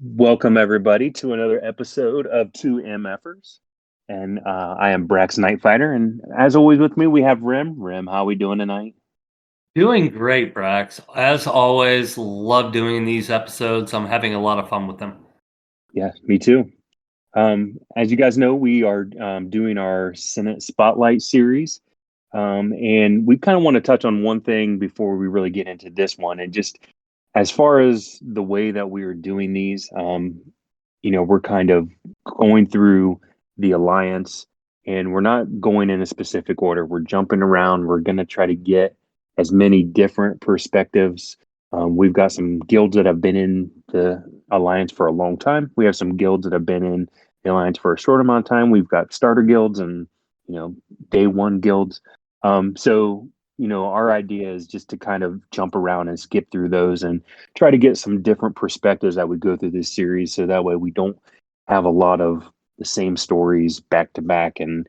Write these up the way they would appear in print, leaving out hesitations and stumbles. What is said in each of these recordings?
Welcome everybody to another episode of 2MFers. And I am Brax Nightfighter, and as always with me we have Rim. Rim, how we doing tonight? Doing great, Brax. As always, love doing these episodes. I'm having a lot of fun with them. Yeah, me too. As you guys know, we are doing our Senate Spotlight series. And we kind of want to touch on one thing before we really get into this one. And just as far as the way that we are doing these, we're kind of going through the alliance and we're not going in a specific order. We're jumping around. We're going to try to get as many different perspectives. We've got some guilds that have been in the alliance for a long time. We have some guilds that have been in the alliance for a short amount of time. We've got starter guilds and, day one guilds. Our idea is just to kind of jump around and skip through those and try to get some different perspectives that we go through this series. So that way we don't have a lot of the same stories back to back and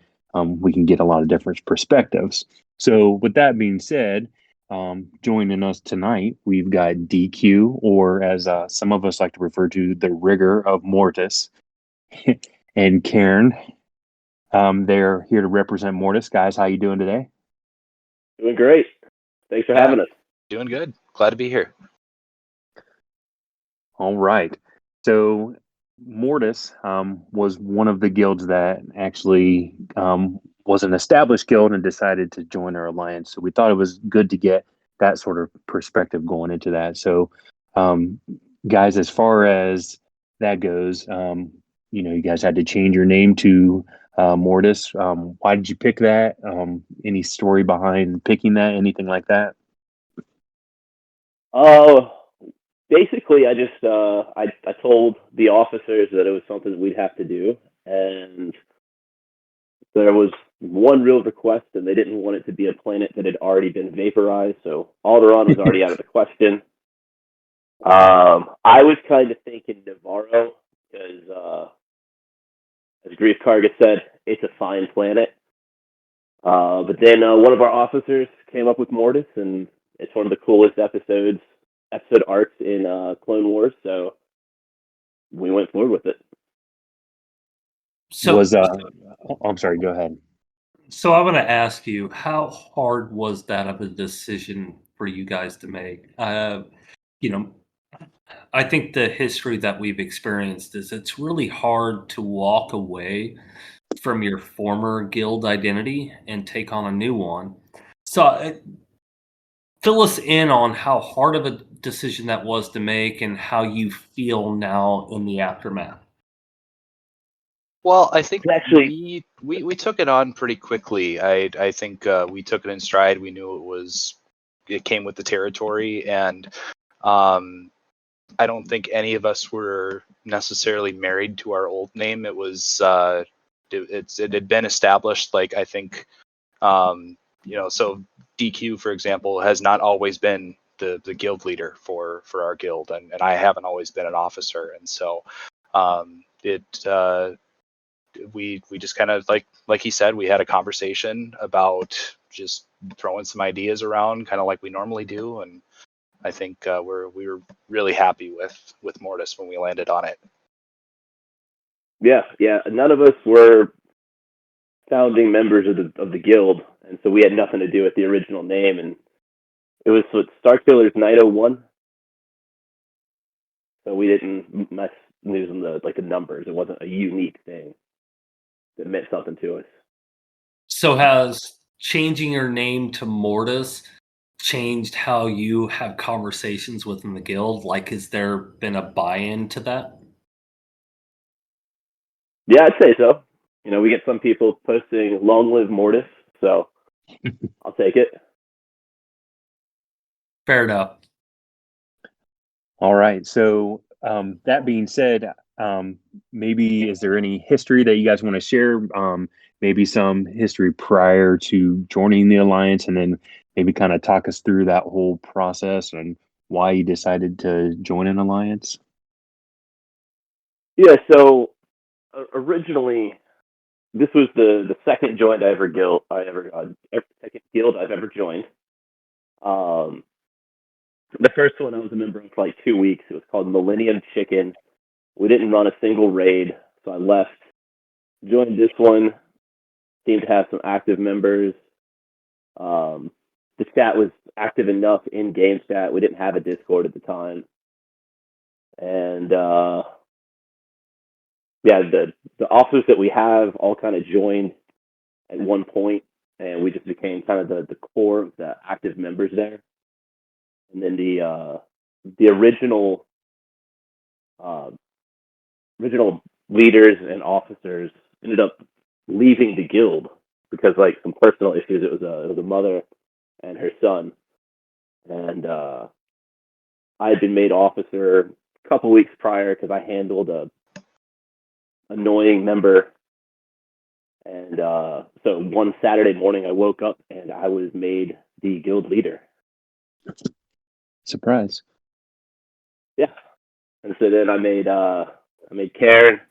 we can get a lot of different perspectives. So, with that being said, joining us tonight, we've got DQ, or as some of us like to refer to, the rigor of Mortis, and Karen. They're here to represent Mortis. Guys, how you doing today? Doing great. Thanks for Yeah. having us. Doing good. Glad to be here. All right. So Mortis was one of the guilds that actually was an established guild and decided to join our alliance. So we thought it was good to get that sort of perspective going into that. So, guys, as far as that goes, you guys had to change your name to Mortis. Why did you pick that? Any story behind picking that? Anything like that? Uh, Basically, I just I told the officers that it was something that we'd have to do, and there was one real request, and they didn't want it to be a planet that had already been vaporized. So Alderaan was already out of the question. I was kind of thinking Navarro because, as Grief Karga said, it's a fine planet. But then one of our officers came up with Mortis, and it's one of the coolest episode arcs in Clone Wars. So we went forward with it. So, I'm sorry, go ahead. so I want to ask you, how hard was that of a decision for you guys to make? You know, I think the history that we've experienced is it's really hard to walk away from your former guild identity and take on a new one. So, fill us in on how hard of a decision that was to make and how you feel now in the aftermath. Well, I think Actually, we took it on pretty quickly. I think we took it in stride. We knew it came with the territory, and I don't think any of us were necessarily married to our old name. It was it had been established. Like I think so DQ, for example, has not always been the guild leader for our guild, and I haven't always been an officer, and so it we just kind of like he said, we had a conversation about just throwing some ideas around, kind of like we normally do, and I think we were really happy with Mortis when we landed on it. yeah. None of us were founding members of the guild, and so we had nothing to do with the original name. And it was what Starkiller's 901. So we didn't mess using the numbers. It wasn't a unique thing that meant something to us. So has changing your name to Mortis changed how you have conversations within the guild? Like, has there been a buy-in to that? Yeah, I'd say so. We get some people posting "Long live Mortis," so I'll take it. Fair enough. All right. So that being said, maybe is there any history that you guys want to share? Maybe some history prior to joining the alliance, and then maybe kind of talk us through that whole process and why you decided to join an alliance. Yeah. So originally, this was the second joint second guild I've ever joined. The first one I was a member of for like 2 weeks. It was called Millennium Chicken. We didn't run a single raid, so I left, joined this one. Seemed to have some active members. The chat was active enough in game chat. We didn't have a Discord at the time, and yeah, the officers that we have all kind of joined at one point, and we just became kind of the core of the active members there. And then the original leaders and officers ended up leaving the guild because like some personal issues. It was a mother and her son, and I had been made officer a couple weeks prior because I handled a annoying member. And so one Saturday morning, I woke up and I was made the guild leader. Surprise. Yeah, and so then I made Karen,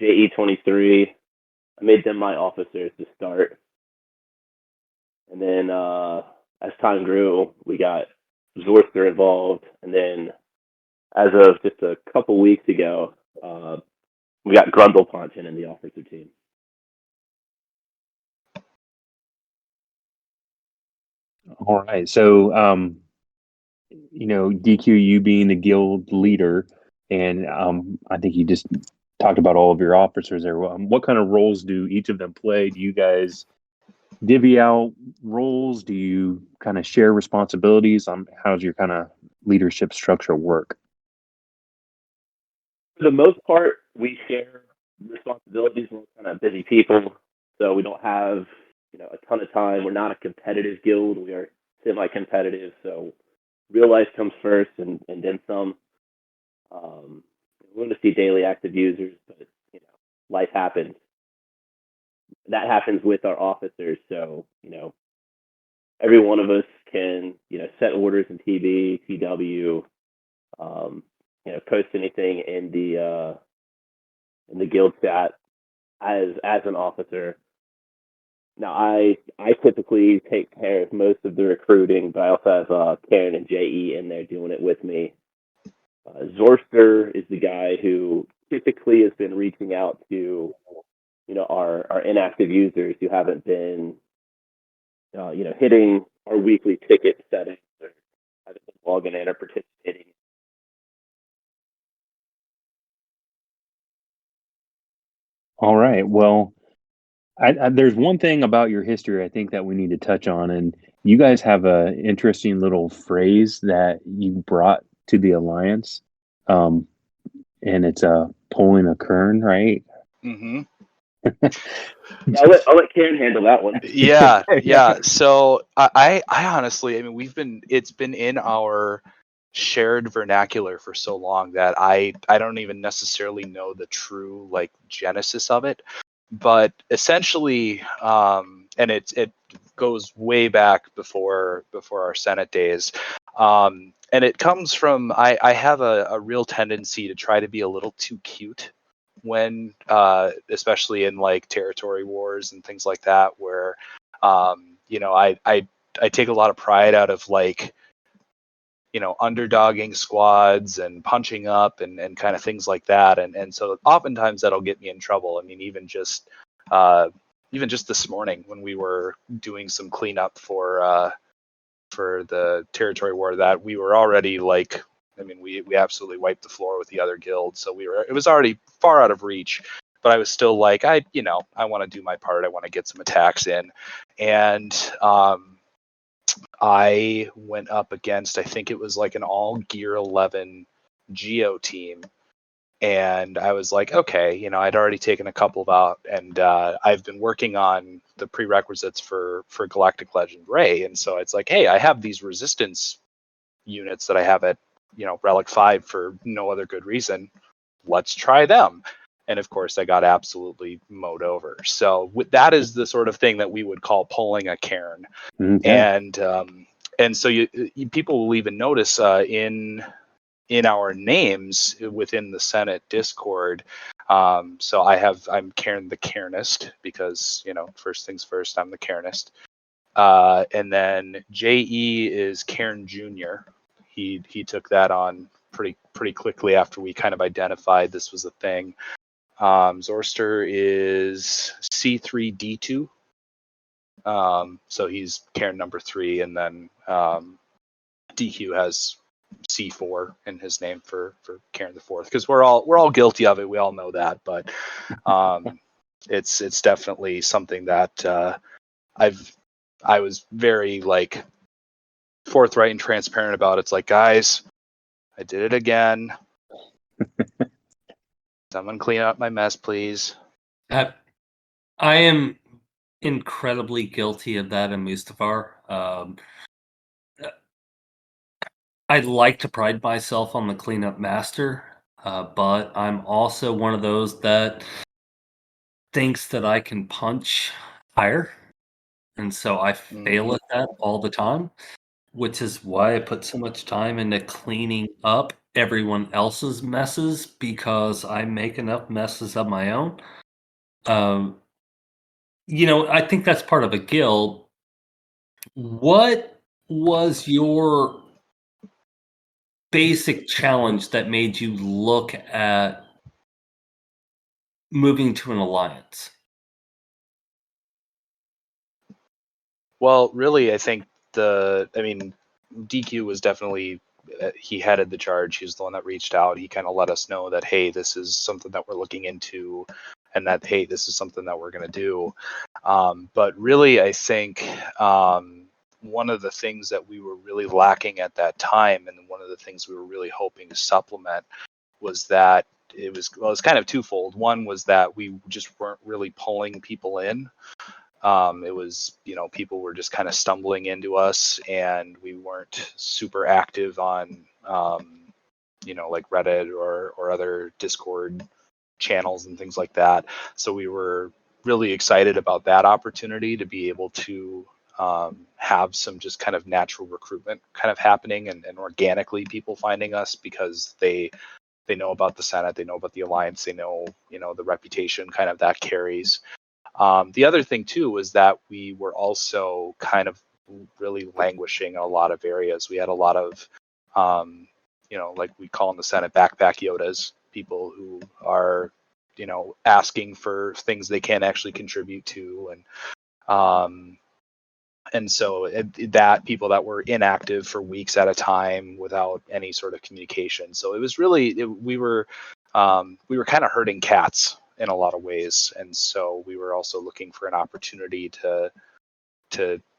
JE23. I made them my officers to start, and then as time grew, we got Zorster involved, and then as of just a couple weeks ago, we got Grundlepunch in the officer team. All right. So, DQ, you being the guild leader, and I think you just talked about all of your officers there. What kind of roles do each of them play? Do you guys divvy out roles? Do you kind of share responsibilities? How's your kind of leadership structure work? For the most part, we share responsibilities. We're kind of busy people, so we don't have a ton of time. We're not a competitive guild. We are semi-competitive, so real life comes first, and then some. We want to see daily active users, but life happens. That happens with our officers, so every one of us can set orders in TB, TW, post anything in the guild chat as an officer. Now, I typically take care of most of the recruiting, but I also have Karen and JE in there doing it with me. Zorster is the guy who typically has been reaching out to, our inactive users who haven't been, hitting our weekly ticket settings or haven't been logging in or participating. All right. Well, there's one thing about your history I think that we need to touch on, and you guys have an interesting little phrase that you brought to the alliance, and it's pulling a kern, right? Mm-hmm. I'll let Karen handle that one. Yeah. So I honestly, I mean, it's been in our shared vernacular for so long that I don't even necessarily know the true like genesis of it, but essentially, and it goes way back before our Senate days, and it comes from I have a real tendency to try to be a little too cute when especially in like territory wars and things like that, where I take a lot of pride out of like underdogging squads and punching up and kind of things like that, and so oftentimes that'll get me in trouble. I mean, even just this morning when we were doing some cleanup for the territory war, that we were already like, I mean, we absolutely wiped the floor with the other guilds, so it was already far out of reach, but I was still like, I want to do my part. I want to get some attacks in, and I went up against, I think it was like an all gear 11 Geo team, and I was like, okay, I'd already taken a couple out, and I've been working on the prerequisites for Galactic Legend Ray, and so it's like, hey, I have these resistance units that I have at Relic 5 for no other good reason. Let's try them. And of course, I got absolutely mowed over. So that is the sort of thing that we would call pulling a cairn. Okay. And so people will even notice in our names within the Senate Discord. So I'm Cairn the Cairnist because first things first, I'm the Cairnist. And then JE is Cairn Jr. He took that on pretty quickly after we kind of identified this was a thing. Zorster is C3D2. So he's Cairn number 3, and then DQ has C4 in his name for Cairn the 4th, because we're all guilty of it. We all know that, but it's definitely something that I was very like forthright and transparent about. It's like, guys, I did it again. Someone clean up my mess, please. I am incredibly guilty of that in Mustafar. I'd like to pride myself on the cleanup master, but I'm also one of those that thinks that I can punch higher. And so I fail at that all the time, which is why I put so much time into cleaning up everyone else's messes, because I make enough messes of my own. I think that's part of a guild. What was your basic challenge that made you look at moving to an alliance? Well, really, I think DQ was definitely, he headed the charge. He was the one that reached out. He kind of let us know that, hey, this is something that we're looking into, and that, hey, this is something that we're going to do. But really, I think one of the things that we were really lacking at that time, and one of the things we were really hoping to supplement, was that it was kind of twofold. One was that we just weren't really pulling people in. It was, people were just kind of stumbling into us, and we weren't super active on, like Reddit or other Discord channels and things like that. So we were really excited about that opportunity to be able to have some just kind of natural recruitment kind of happening, and organically people finding us, because they know about the Senate, they know about the Alliance, they know, the reputation kind of that carries. The other thing too was that we were also kind of really languishing in a lot of areas. We had a lot of, like we call in the Senate backpack Yodas, people who are, asking for things they can't actually contribute to, and so that people that were inactive for weeks at a time without any sort of communication. So it was really, we were kind of herding cats in a lot of ways, and so we were also looking for an opportunity to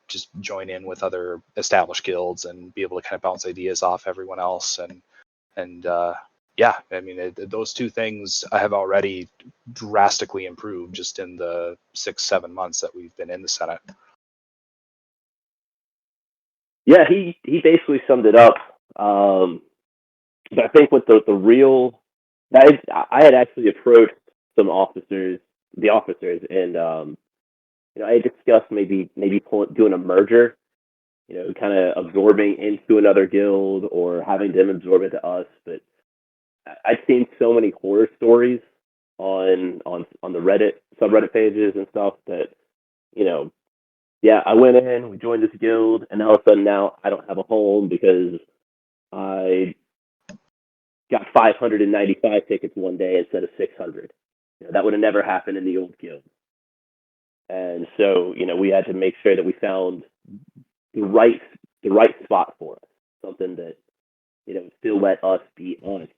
just join in with other established guilds and be able to kind of bounce ideas off everyone else, and those two things have already drastically improved just in the 6-7 months that we've been in the Senate. Yeah, he basically summed it up. But I think with the real, I had actually approached some officers, and I had discussed maybe doing a merger, kind of absorbing into another guild or having them absorb into us. But I've seen so many horror stories on the Reddit subreddit pages and stuff that, yeah, I went in, we joined this guild, and all of a sudden now I don't have a home because I got 595 tickets one day instead of 600. That would have never happened in the old guild. And so, we had to make sure that we found the right spot for us, something that, still let us be honest,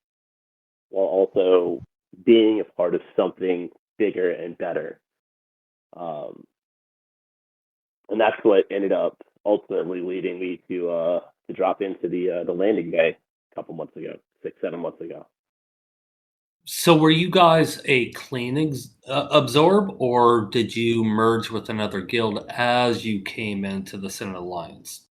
while also being a part of something bigger and better. And that's what ended up ultimately leading me to drop into the landing bay a couple months ago, 6-7 months ago. So were you guys a clean absorb, or did you merge with another guild as you came into the Senate Alliance?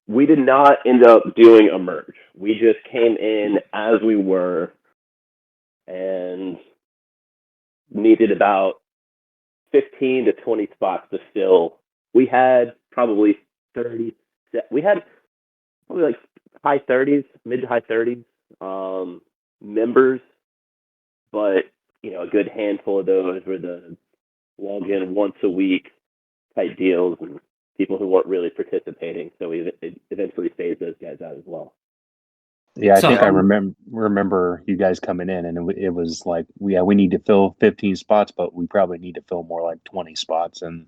We did not end up doing a merge. We just came in as we were and needed about 15 to 20 spots to fill. We had probably 30. We had probably like high 30s, mid to high 30s members, but a good handful of those were the log in once a week type deals and people who weren't really participating. So we eventually phased those guys out as well. Yeah, I So think I how remember you guys coming in, and it was like, we need to fill 15 spots, but we probably need to fill more like 20 spots, and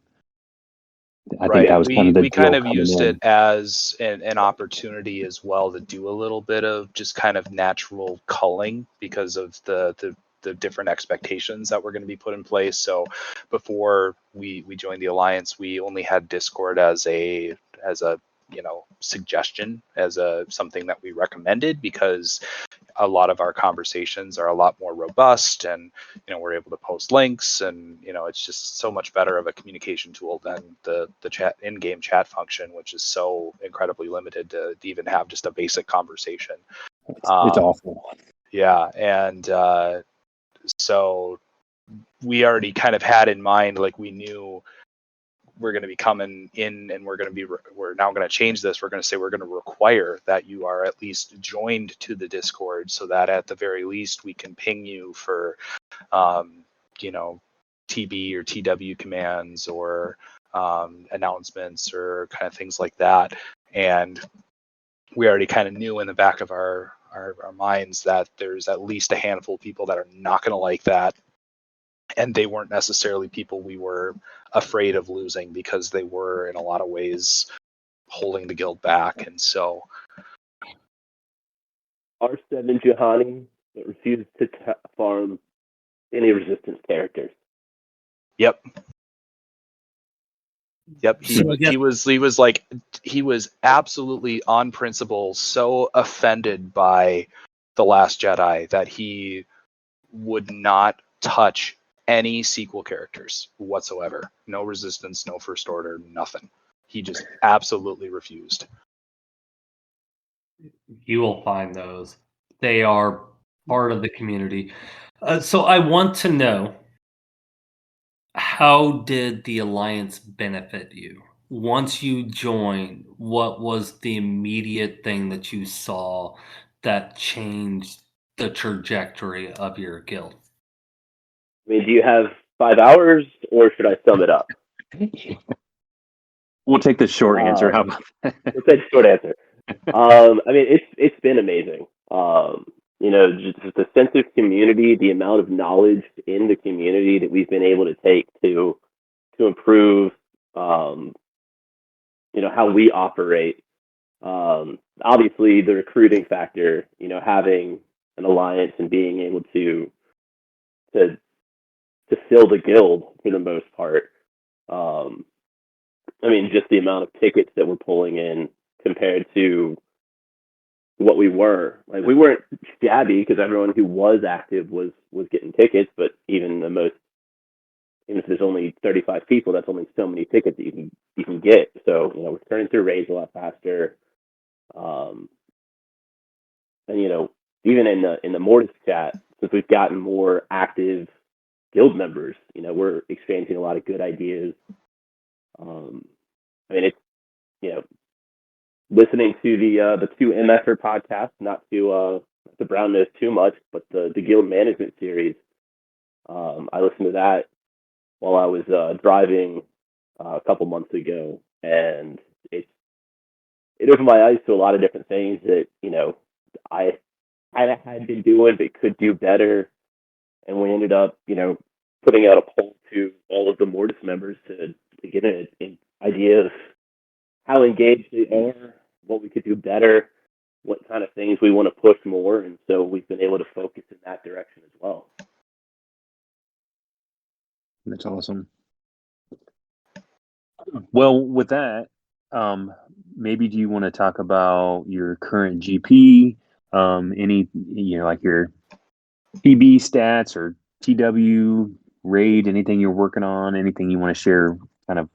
I think Right. that was kind of the We kind deal of coming used it in. as an opportunity as well to do a little bit of just kind of natural culling because of the different expectations that were going to be put in place. So before we joined the alliance, we only had Discord as a suggestion, as a something that we recommended, because a lot of our conversations are a lot more robust, and we're able to post links, and it's just so much better of a communication tool than the chat in-game chat function, which is so incredibly limited to even have just a basic conversation. It's awful. Yeah, and so we already kind of had in mind, like, we knew we're going to be coming in, and we're now going to change this. We're going to say we're going to require that you are at least joined to the Discord, so that at the very least we can ping you for TB or TW commands, or announcements, or kind of things like that. And we already kind of knew in the back of our minds that there's at least a handful of people that are not going to like that, and they weren't necessarily people we were afraid of losing, because they were in a lot of ways holding the guild back. And so R7 Juhani that refused to farm any resistance characters. yep So I guess he was absolutely on principle so offended by The Last Jedi that he would not touch any sequel characters whatsoever. No resistance, no first order, nothing. He just absolutely refused. you will find those. They are part of the community. So I want to know, how did the alliance benefit you? Once you joined, what was the immediate thing that you saw that changed the trajectory of your guild? I mean, do you have 5 hours, or should I sum it up? We'll take the short answer. How Um, about that? It's a short answer. I mean, it's been amazing. Just the sense of community, the amount of knowledge in the community that we've been able to take to improve, how we operate. Obviously, the recruiting factor, having an alliance and being able to fill the guild for the most part. I mean, just the amount of tickets that we're pulling in compared to what we were. Like, we weren't shabby because everyone who was active was getting tickets, but even if there's only 35 people, that's only so many tickets that you can get. So we're turning through raids a lot faster. And even in the Mortis chat, since we've gotten more active guild members, we're exchanging a lot of good ideas. I mean, it's listening to the 2MFer podcast, not to brown nose too much, but the guild management series. I listened to that while I was driving a couple months ago, and it opened my eyes to a lot of different things that I kind of had been doing but could do better. And we ended up putting out a poll to all of the Mortis members to get an idea of how engaged they are, what we could do better, what kind of things we want to push more. And so we've been able to focus in that direction as well. That's awesome. Well, with that, maybe do you want to talk about your current GP? Any, like your PB stats or TW raid, anything you're working on, anything you want to share, kind of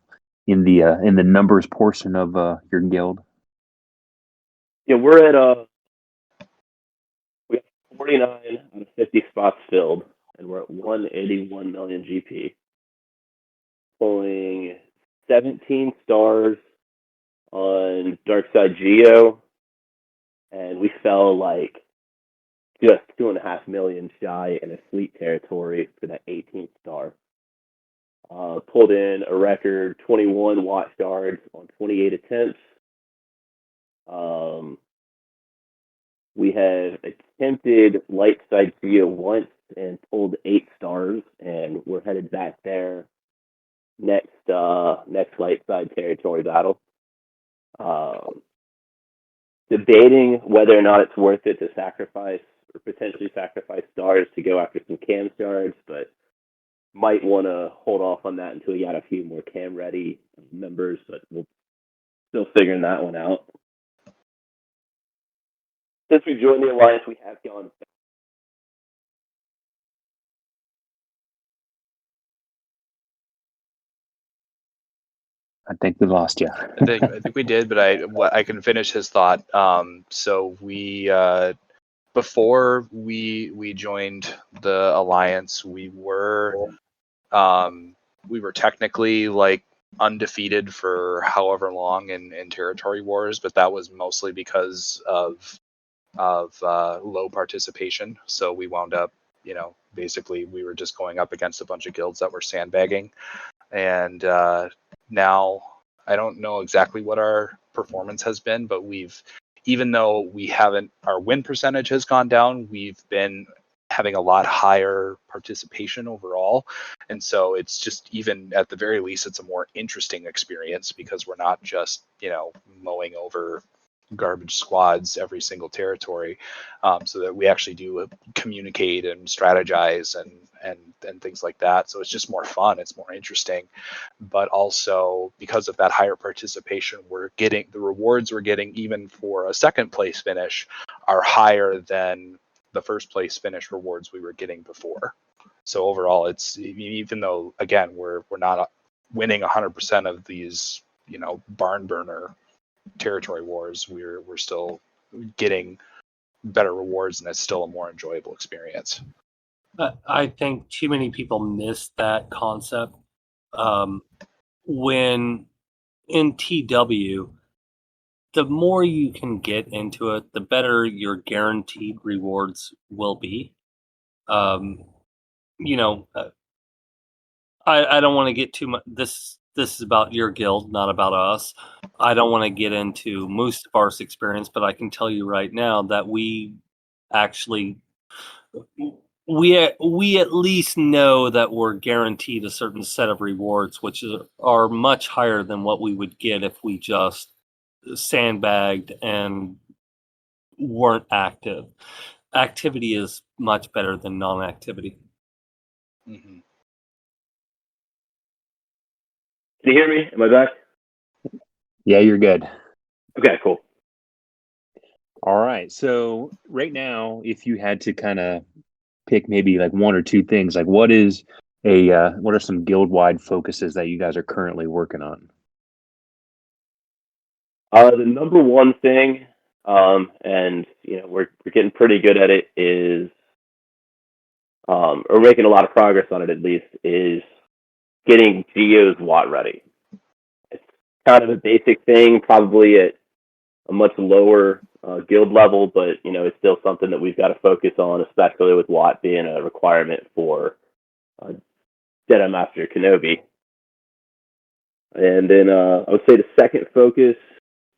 in the numbers portion of your guild? Yeah, we're at we have 49 out of 50 spots filled, and we're at 181 million GP, pulling 17 stars on Darkside Geo, and we fell like just 2.5 million shy in a fleet territory for that 18th star. Pulled in a record 21 watchguards on 28 attempts. We have attempted light side geo once and pulled 8 stars, and we're headed back there next light side territory battle. Debating whether or not it's worth it to sacrifice or potentially sacrifice stars to go after some cam shards, but might want to hold off on that until we got a few more cam ready members, but we'll still figuring that one out. Since we joined the alliance, we have gone. I think we lost you. I think we did, but I can finish his thought. So we before we joined the alliance, we were technically like undefeated for however long in territory wars, but that was mostly because of low participation. So we wound up, basically we were just going up against a bunch of guilds that were sandbagging. And now I don't know exactly what our performance has been, but even though our win percentage has gone down, we've been having a lot higher participation overall. And so it's just, even at the very least, it's a more interesting experience because we're not just, mowing over garbage squads every single territory, so that we actually do communicate and strategize and things like that. So it's just more fun, it's more interesting. But also because of that higher participation, we're getting the rewards we're getting even for a second place finish are higher than the first place finish rewards we were getting before. So overall, it's, even though again we're not winning 100% of these barn burner territory wars, we're still getting better rewards, and it's still a more enjoyable experience. I think too many people miss that concept. When in TW, the more you can get into it, the better your guaranteed rewards will be. You know, I don't want to get too much. This is about your guild, not about us. I don't want to get into ŁMortisX's experience, but I can tell you right now that we actually we at least know that we're guaranteed a certain set of rewards, which are much higher than what we would get if we just sandbagged and weren't active. Activity is much better than non-activity. Mm-hmm. Can you hear me? Am I back? Yeah, you're good. Okay, cool. All right. So right now, if you had to kind of pick maybe like one or two things, like what are some guild-wide focuses that you guys are currently working on? The number one thing, and we're getting pretty good at it, is or making a lot of progress on it at least, is getting Geo's Watt ready. It's kind of a basic thing, probably at a much lower guild level, but it's still something that we've got to focus on, especially with Watt being a requirement for Jedi Master Kenobi. And then I would say the second focus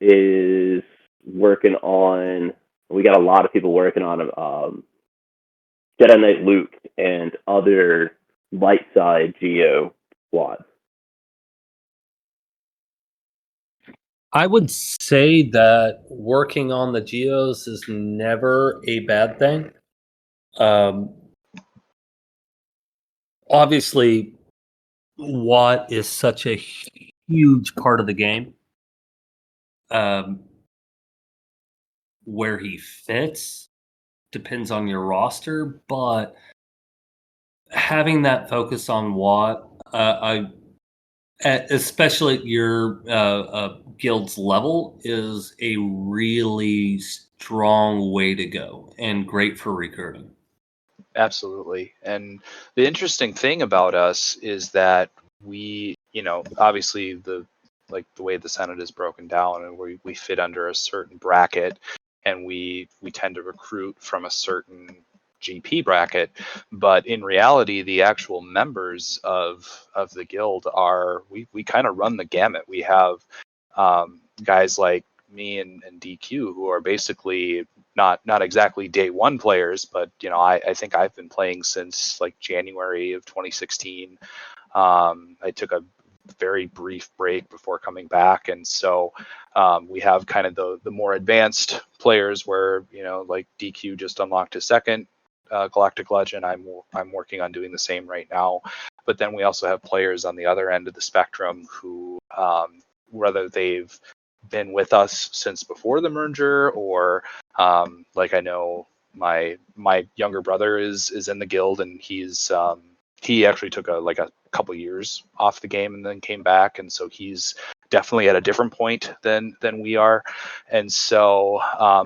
is working on. We got a lot of people working on Jedi Knight Luke and other light side Geo squads. I would say that working on the geos is never a bad thing. Obviously, Watt is such a huge part of the game. Where he fits depends on your roster, but having that focus on Watt, especially at your guild's level, is a really strong way to go and great for recruiting. Absolutely. And the interesting thing about us is that we, obviously the way the Senate is broken down, and we fit under a certain bracket, and we tend to recruit from a certain GP bracket, but in reality, the actual members of the guild we kind of run the gamut. We have guys like me and DQ who are basically not exactly day one players, but I think I've been playing since like January of 2016. I took a very brief break before coming back, and so we have kind of the more advanced players where like DQ just unlocked his second Galactic Legend. I'm working on doing the same right now, but then we also have players on the other end of the spectrum who whether they've been with us since before the merger, or like I know my younger brother is in the guild, and he actually took a couple years off the game and then came back, and so he's definitely at a different point than we are. And so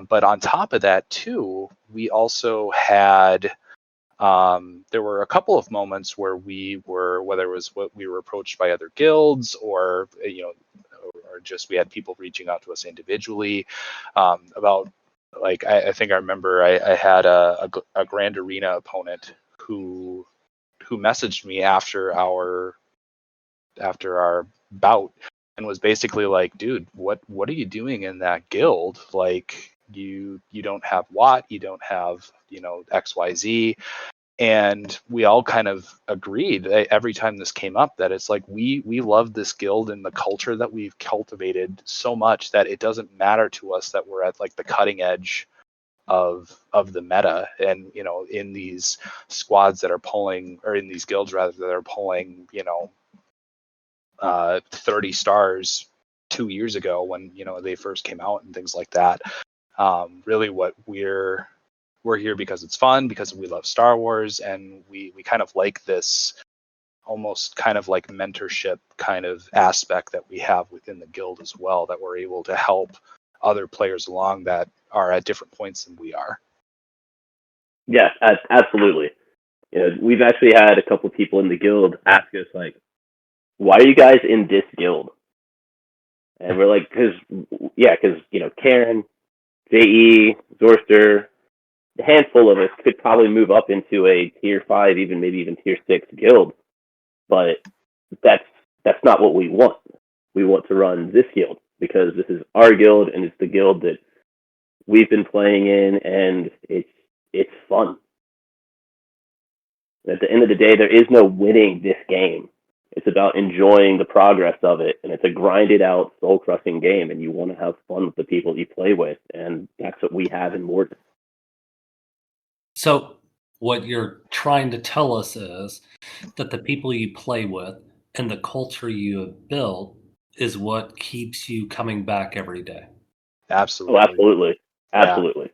but on top of that too, we also had there were a couple of moments where whether it was what we were approached by other guilds, or or just we had people reaching out to us individually about, like, I think I remember I had a Grand Arena opponent who messaged me after our bout and was basically like, dude, what are you doing in that guild? Like, you don't have Watt, you don't have XYZ. And we all kind of agreed every time this came up that it's like we love this guild and the culture that we've cultivated so much that it doesn't matter to us that we're at like the cutting edge of the meta, and in these squads that are pulling, or in these guilds rather, that are pulling 30 stars 2 years ago when they first came out and things like that. Really what we're here because it's fun, because we love Star Wars, and we kind of like this almost kind of like mentorship kind of aspect that we have within the guild as well, that we're able to help other players along that are at different points than we are. Yeah, absolutely. We've actually had a couple people in the guild ask us, like, why are you guys in this guild? And we're like, because Karen, JE, Zorster, a handful of us could probably move up into a tier 5, maybe even tier 6 guild, but that's not what we want. We want to run this guild because this is our guild, and it's the guild that we've been playing in, and it's fun. At the end of the day, there is no winning this game. It's about enjoying the progress of it, and it's a grinded out, soul crushing game, and you want to have fun with the people you play with, and that's what we have in Mortis. So what you're trying to tell us is that the people you play with and the culture you have built is what keeps you coming back every day. Absolutely. Oh, absolutely. Absolutely.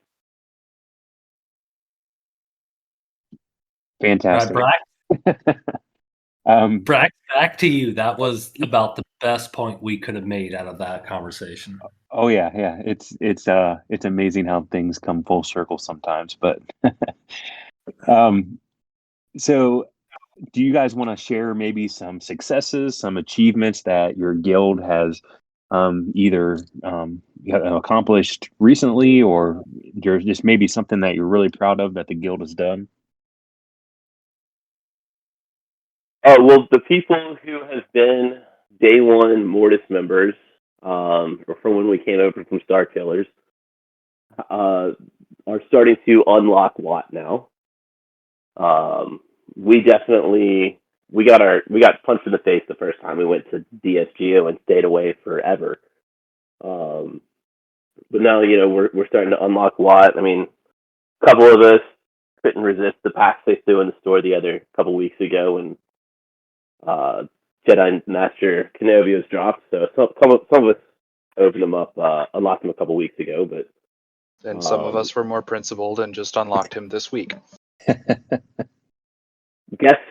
Right, Fantastic. Brax? Um, Brax, back to you. That was about the best point we could have made out of that conversation. oh yeah, yeah. It's amazing how things come full circle sometimes. But so do you guys want to share maybe some successes, some achievements that your guild has either accomplished recently, or you're just maybe something that you're really proud of that the guild has done? Oh, well, the people who have been day one Mortis members, or from when we came over from Star Killers, are starting to unlock Watt now. We got punched in the face the first time we went to DSGO and stayed away forever. But now we're starting to unlock Watt. I mean, a couple of us couldn't resist the packs they threw in the store the other couple weeks ago, and Jedi Master Kenobi was dropped. So some of us opened them up, unlocked them a couple weeks ago, but And some of us were more principled and just unlocked him this week. Guess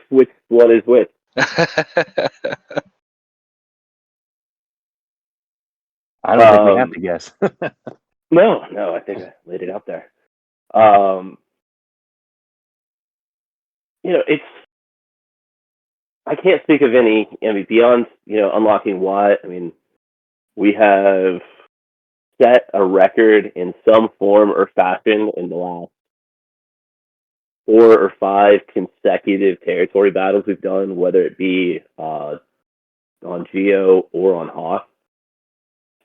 which one is which? I don't think we have to guess. No, I think I laid it out there. It's, I can't speak of any. I mean, beyond unlocking Watt. I mean, we have set a record in some form or fashion in the last 4 or 5 consecutive territory battles we've done, whether it be on Geo or on Hoth.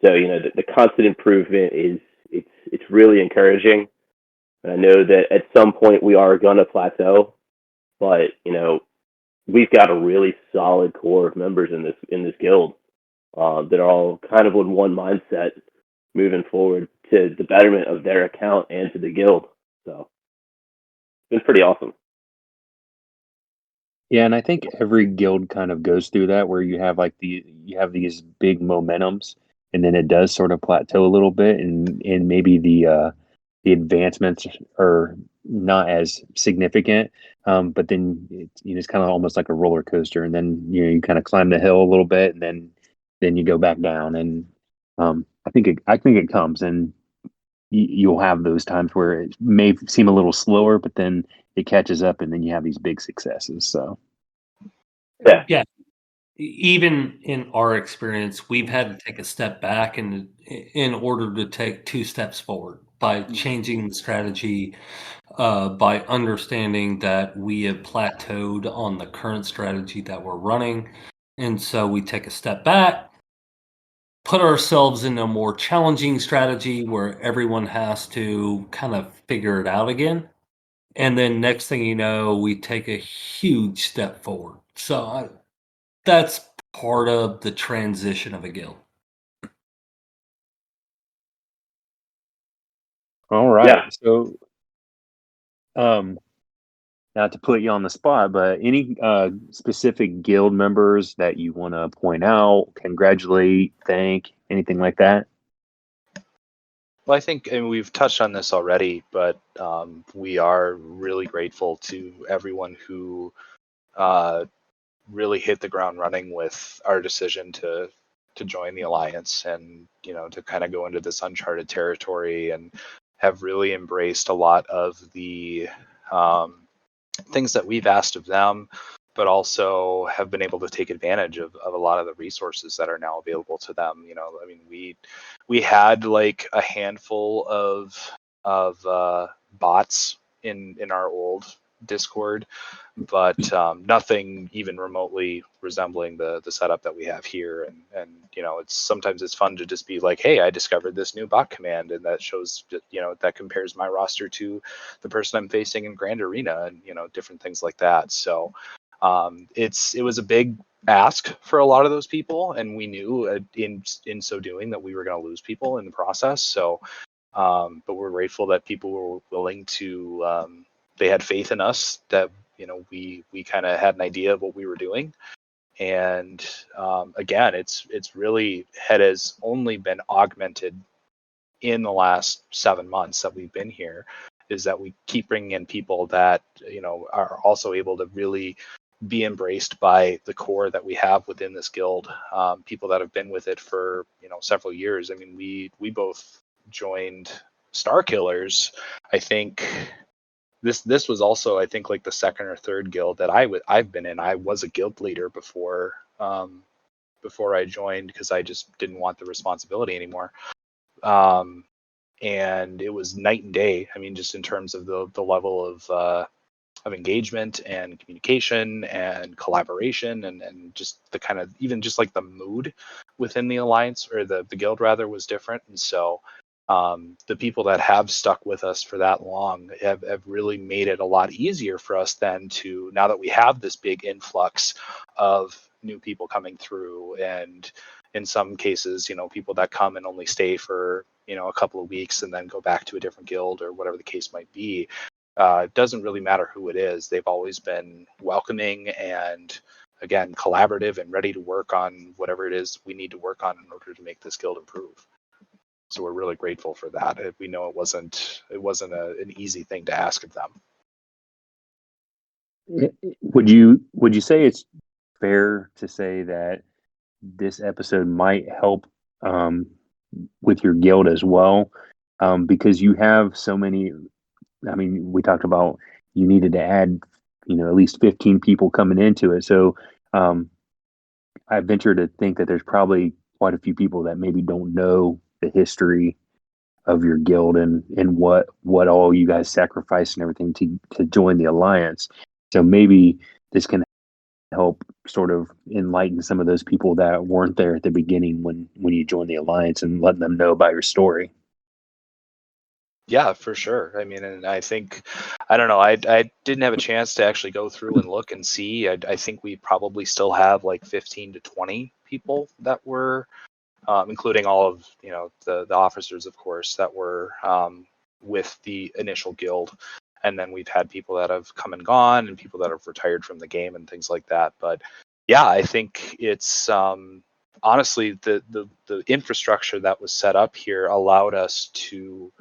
So the constant improvement is it's really encouraging. And I know that at some point we are going to plateau, but we've got a really solid core of members in this guild that are all kind of in one mindset moving forward to the betterment of their account and to the guild. So it's been pretty awesome. Yeah, and I think every guild kind of goes through that where you have these big momentums, and then it does sort of plateau a little bit, and maybe the advancements are not as significant, but then it's kind of almost like a roller coaster, and then you kind of climb the hill a little bit, and then you go back down, and I think it comes, and you'll have those times where it may seem a little slower, but then it catches up, and then you have these big successes. So Yeah. Yeah. Even in our experience, we've had to take a step back in order to take 2 steps forward by changing the strategy, by understanding that we have plateaued on the current strategy that we're running. And so we take a step back, put ourselves in a more challenging strategy where everyone has to kind of figure it out again. And then next thing you know, we take a huge step forward. So that's part of the transition of a guild. all right, Yeah. so not to put you on the spot, but any specific guild members that you want to point out, congratulate, thank, anything like that? Well, I think, and we've touched on this already, but we are really grateful to everyone who really hit the ground running with our decision to join the alliance, and to kind of go into this uncharted territory, and have really embraced a lot of the things that we've asked of them, but also have been able to take advantage of a lot of the resources that are now available to them. I mean, we had like a handful of bots in our old Discord, but nothing even remotely resembling the setup that we have here. And sometimes it's fun to just be like, hey, I discovered this new bot command, and that shows that compares my roster to the person I'm facing in Grand Arena, and different things like that. So it was a big ask for a lot of those people, and we knew in so doing that we were going to lose people in the process. So but we're grateful that people were willing to they had faith in us, that we kind of had an idea of what we were doing. And again, it's really has only been augmented in the last 7 months that we've been here, is that we keep bringing in people that are also able to really be embraced by the core that we have within this guild. People that have been with it for several years. I mean, we both joined Star Killers, I think. This was also, I think, like the second or third guild that I've been in. I was a guild leader before I joined, because I just didn't want the responsibility anymore. And it was night and day. I mean, just in terms of the level of engagement and communication and collaboration, and just the kind of, even just like the mood within the alliance, or the guild rather, was different. And so the people that have stuck with us for that long have really made it a lot easier for us then to, now that we have this big influx of new people coming through, and in some cases, people that come and only stay for a couple of weeks and then go back to a different guild, or whatever the case might be. It doesn't really matter who it is. They've always been welcoming and, again, collaborative, and ready to work on whatever it is we need to work on in order to make this guild improve. So we're really grateful for that. We know it wasn't an easy thing to ask of them. Would you say it's fair to say that this episode might help with your guild as well, because you have so many? I mean, we talked about you needed to add, at least 15 people coming into it. So I venture to think that there's probably quite a few people that maybe don't know the history of your guild, and what all you guys sacrificed and everything to join the alliance. So maybe this can help sort of enlighten some of those people that weren't there at the beginning when you joined the alliance, and letting them know about your story. Yeah, for sure. I mean, and I think, I don't know, I didn't have a chance to actually go through and look and see. I think we probably still have like 15 to 20 people that were, including all of, the officers, of course, that were with the initial guild. And then we've had people that have come and gone and people that have retired from the game and things like that. But yeah, I think it's honestly the infrastructure that was set up here allowed us to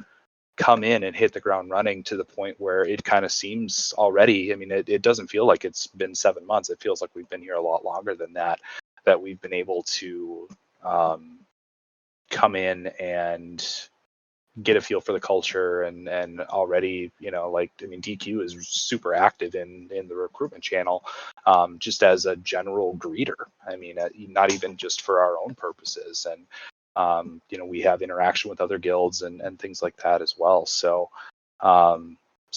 come in and hit the ground running to the point where it kind of seems already, I mean, it doesn't feel like it's been 7 months. It feels like we've been here a lot longer than that, that we've been able to come in and get a feel for the culture and already, I mean, DQ is super active in the recruitment channel, just as a general greeter. I mean, not even just for our own purposes. And we have interaction with other guilds and things like that as well. So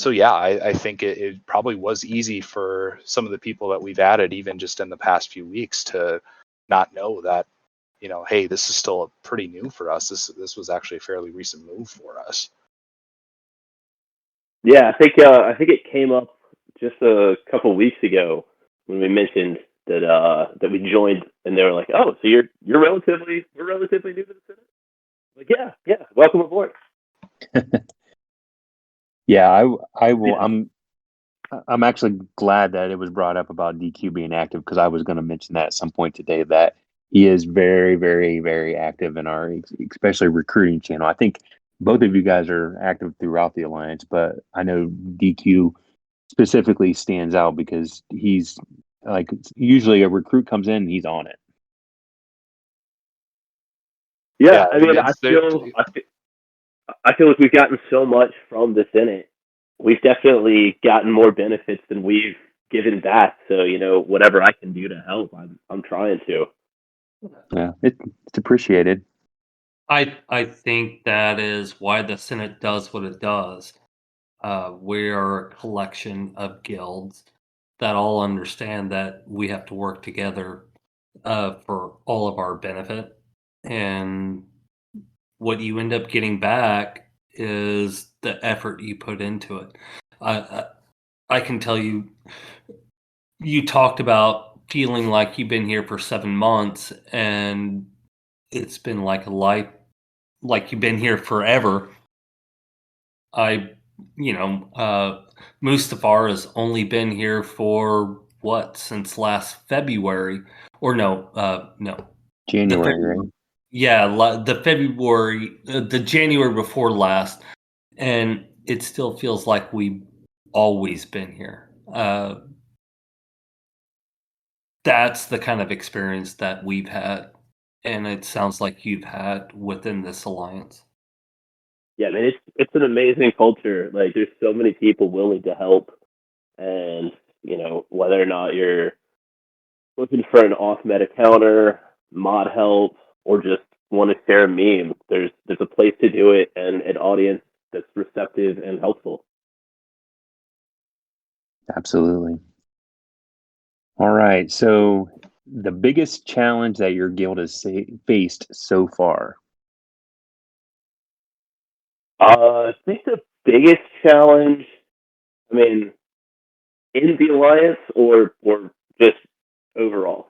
yeah, I think it probably was easy for some of the people that we've added, even just in the past few weeks, to not know that, hey, this is still pretty new for us. This was actually a fairly recent move for us. Yeah, I think it came up just a couple weeks ago when we mentioned that we joined, and they were like, "Oh, so we're relatively new to the Senate." Like, yeah, welcome aboard. Yeah, I will. I'm actually glad that it was brought up about DQ being active, because I was going to mention that at some point today, that he is very, very, very active in our, especially recruiting channel. I think both of you guys are active throughout the alliance, but I know DQ specifically stands out because he's like, usually a recruit comes in, he's on it. Yeah, I mean, I feel like we've gotten so much from the Senate. We've definitely gotten more benefits than we've given back. So, whatever I can do to help, I'm trying to. Yeah, it's appreciated. I think that is why the Senate does what it does. We're a collection of guilds that all understand that we have to work together for all of our benefit. And what you end up getting back is the effort you put into it. I, I can tell you, you talked about feeling like you've been here for 7 months and it's been like a life, like you've been here forever. I, Mustafar has only been here for what, since last February, or no, the January, February, right? yeah, the January before last, and it still feels like we've always been here. That's the kind of experience that we've had, and it sounds like you've had within this alliance. Yeah, I mean, it's an amazing culture. Like, there's so many people willing to help, and whether or not you're looking for an off-meta counter, mod help, or just want to share a meme, there's a place to do it and an audience that's receptive and helpful. Absolutely. All right. So the biggest challenge that your guild has faced so far? I think the biggest challenge, I mean, in the alliance or just overall.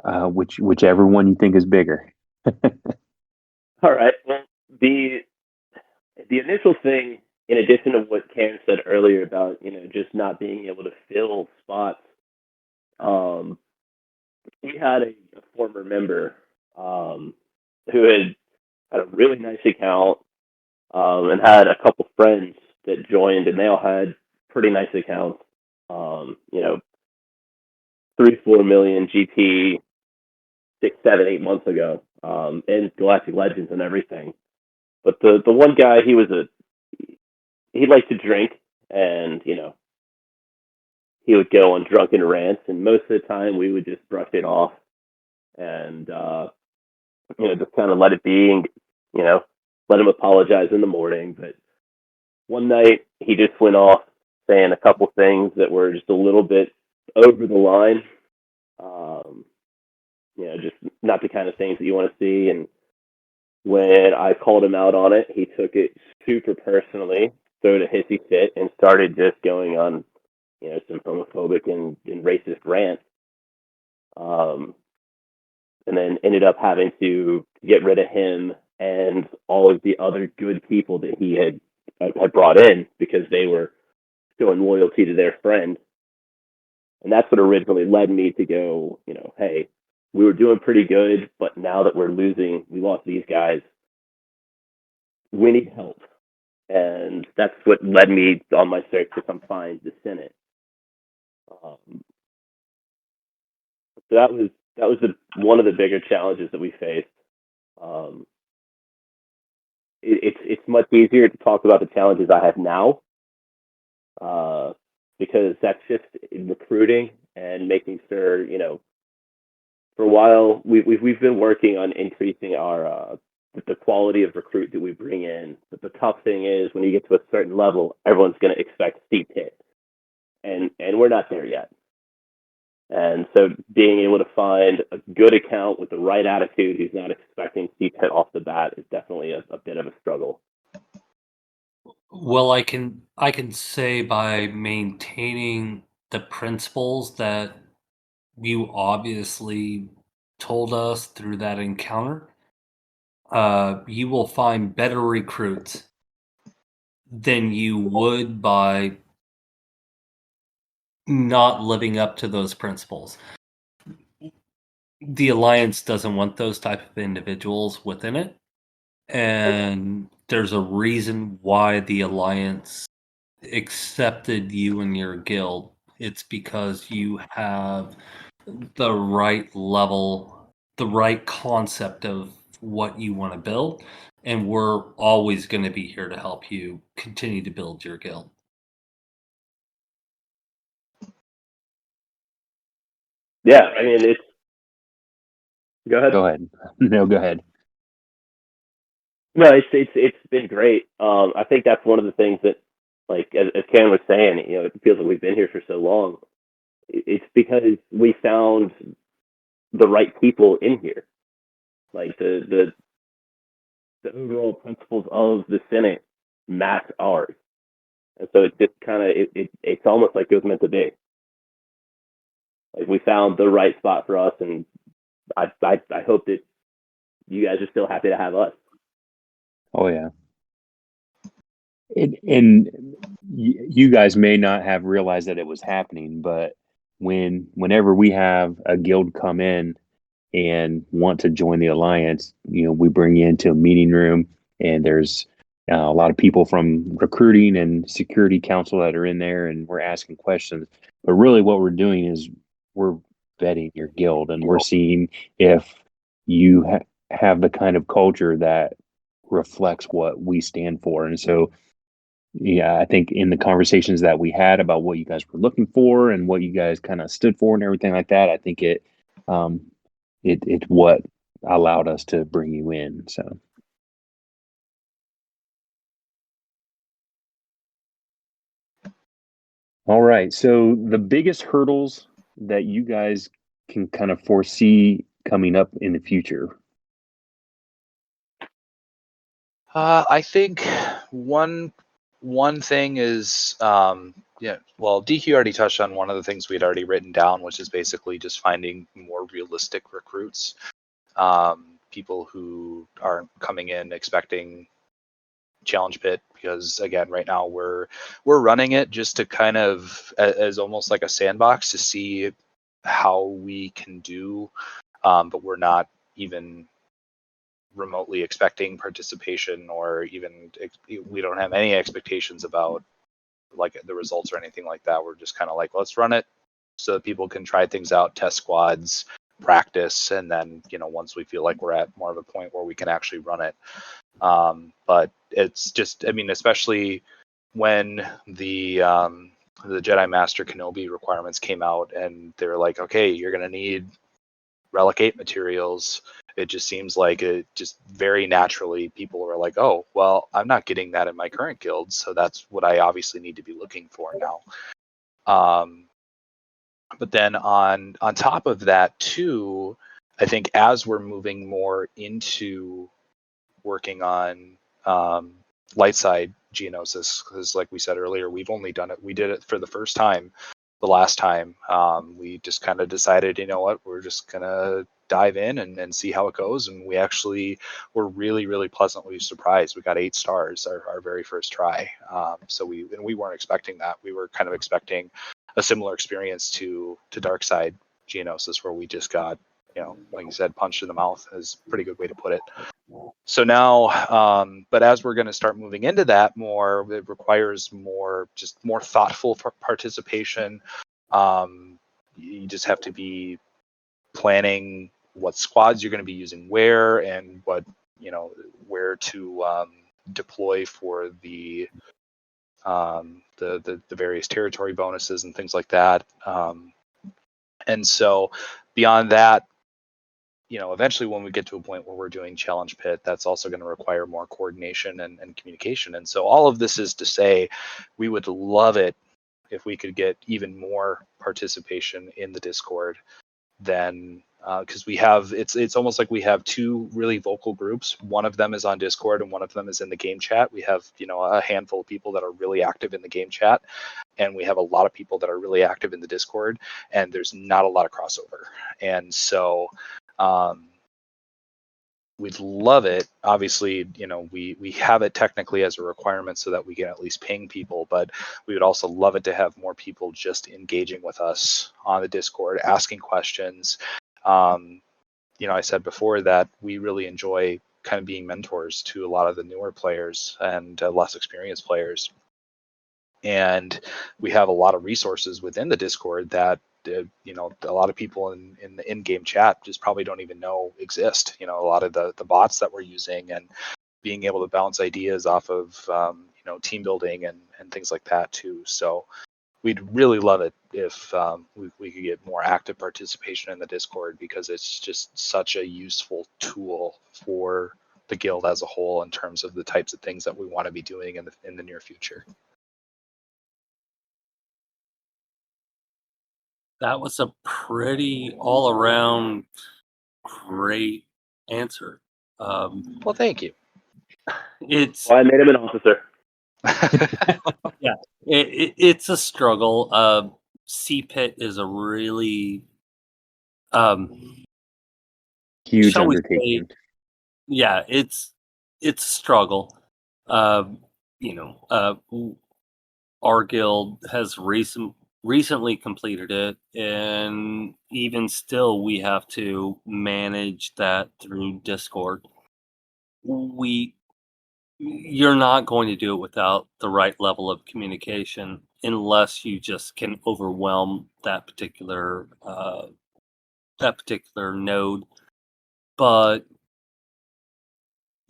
Whichever one you think is bigger. All right. Well, the initial thing, in addition to what Karen said earlier about just not being able to fill spots, we had a former member who had a really nice account and had a couple friends that joined, and they all had pretty nice accounts. 3-4 million GP 6, 7, 8 months ago, and Galactic Legends and everything. But the one guy, he liked to drink, and he would go on drunken rants, and most of the time we would just brush it off and just kind of let it be, and let him apologize in the morning. But one night he just went off saying a couple things that were just a little bit over the line. Just not the kind of things that you want to see. And when I called him out on it, he took it super personally, throwed a hissy fit, and started just going on, some homophobic and racist rants. And then ended up having to get rid of him and all of the other good people that he had brought in because they were showing loyalty to their friend. And that's what originally led me to go, hey, we were doing pretty good, but now that we lost these guys, we need help. And that's what led me on my search to come find the Senate. So that was one of the bigger challenges that we faced. It's much easier to talk about the challenges I have now, because that's just in recruiting and making sure, for a while we've been working on increasing our the quality of recruit that we bring in. But the tough thing is when you get to a certain level, everyone's going to expect steep hit, and we're not there yet. And so being able to find a good account with the right attitude who's not expecting steep hit off the bat is definitely a bit of a struggle. Well, I can say by maintaining the principles that you obviously told us through that encounter, you will find better recruits than you would by not living up to those principles. The Alliance doesn't want those type of individuals within it, and there's a reason why the Alliance accepted you and your guild. It's because you have the right level, the right concept of what you want to build, and we're always going to be here to help you continue to build your guild. Yeah, I mean, it's. Go ahead. Go ahead. No, go ahead. No, it's been great. I think that's one of the things that, like as Ken was saying, it feels like we've been here for so long. It's because we found the right people in here. Like the overall principles of the Senate match ours, and so it just kind of it's almost like it was meant to be. Like we found the right spot for us, and I hope that you guys are still happy to have us. Oh yeah. And you guys may not have realized that it was happening, but whenever we have a guild come in and want to join the Alliance, we bring you into a meeting room, and there's a lot of people from recruiting and security council that are in there, and we're asking questions. But really, what we're doing is we're vetting your guild, and we're seeing if you have the kind of culture that reflects what we stand for. And so, yeah, I think in the conversations that we had about what you guys were looking for and what you guys kind of stood for and everything like that, I think it's what allowed us to bring you in. So, all right. So the biggest hurdles that you guys can kind of foresee coming up in the future. I think one thing is, well, DQ already touched on one of the things we'd already written down, which is basically just finding more realistic recruits, people who aren't coming in expecting challenge pit, because again, right now we're running it just to kind of as almost like a sandbox to see how we can do, but we're not even remotely expecting participation, or even we don't have any expectations about like the results or anything like that. We're just kind of like, let's run it so that people can try things out, test squads, practice, and then once we feel like we're at more of a point where we can actually run it. But it's just, I mean, especially when the Jedi Master Kenobi requirements came out and they were like, okay, you're going to need Relic 8 materials. It just seems like it just very naturally people were like, oh, well, I'm not getting that in my current guild, so that's what I obviously need to be looking for now. But then on top of that too, I think as we're moving more into working on light side Geonosis, because like we said earlier, we've only done it. We did it for the first time the last time. We just kind of decided, you know what, we're just gonna dive in and see how it goes. And we actually were really, really pleasantly surprised. We got 8 stars our very first try. So we weren't expecting that. We were kind of expecting a similar experience to Dark Side Geonosis, where we just got, you know, like you said, punched in the mouth is a pretty good way to put it. So now, but as we're going to start moving into that more, it requires more thoughtful participation. You just have to be planning what squads you're going to be using where, and what, you know, where to deploy for the various territory bonuses and things like that. And so beyond that, you know, eventually when we get to a point where we're doing challenge pit, that's also going to require more coordination and communication. And so all of this is to say, we would love it if we could get even more participation in the Discord than, because we have, it's almost like we have 2 really vocal groups. One of them is on Discord and one of them is in the game chat. We have, you know, a handful of people that are really active in the game chat, and we have a lot of people that are really active in the Discord, and there's not a lot of crossover. And so we'd love it. Obviously, you know, we have it technically as a requirement so that we can at least ping people, but we would also love it to have more people just engaging with us on the Discord, asking questions. You know, I said before that we really enjoy kind of being mentors to a lot of the newer players and less experienced players. And we have a lot of resources within the Discord that, you know, a lot of people in the in-game chat just probably don't even know exist. You know, a lot of the bots that we're using, and being able to bounce ideas off of, you know, team building and things like that too. So we'd really love it if we could get more active participation in the Discord, because it's just such a useful tool for the guild as a whole in terms of the types of things that we want to be doing in the near future. That was a pretty all-around great answer. Well, thank you. It's Well, I made him an officer. it's a struggle. CPIT is a really Huge shall we undertaking. say, yeah, it's a struggle. You know, our guild has recently completed it, and even still we have to manage that through Discord. You're not going to do it without the right level of communication, unless you just can overwhelm that particular node. But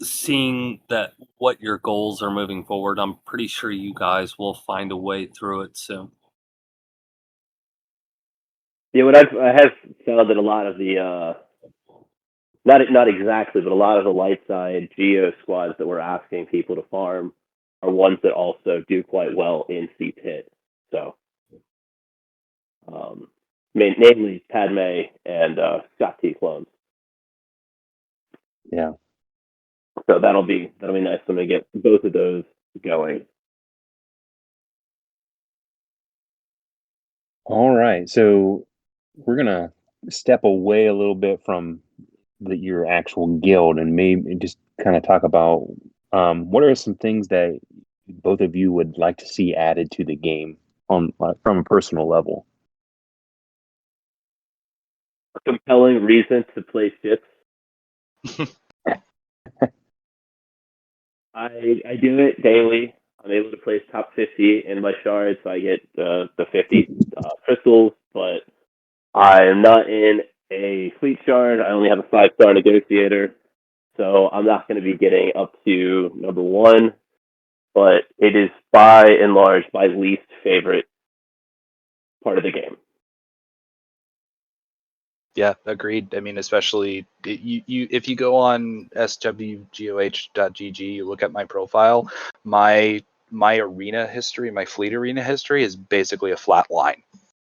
seeing that what your goals are moving forward, I'm pretty sure you guys will find a way through it soon. Yeah, what I have found that a lot of the not exactly, but a lot of the light side geo squads that we're asking people to farm are ones that also do quite well in CPIT. So, namely Padme and Scott T clones. Yeah. So that'll be nice when we get both of those going. All right. So we're gonna step away a little bit from your actual guild, and maybe just kind of talk about what are some things that both of you would like to see added to the game on from a personal level. A compelling reason to play ships. I do it daily. I'm able to place top 50 in my shards, so I get the 50 crystals, but I'm not in a fleet shard. I only have a 5-star negotiator, so I'm not going to be getting up to number 1, but it is by and large my least favorite part of the game. Yeah, agreed. I mean, especially if you go on swgoh.gg, you look at my profile, my arena history, my fleet arena history is basically a flat line.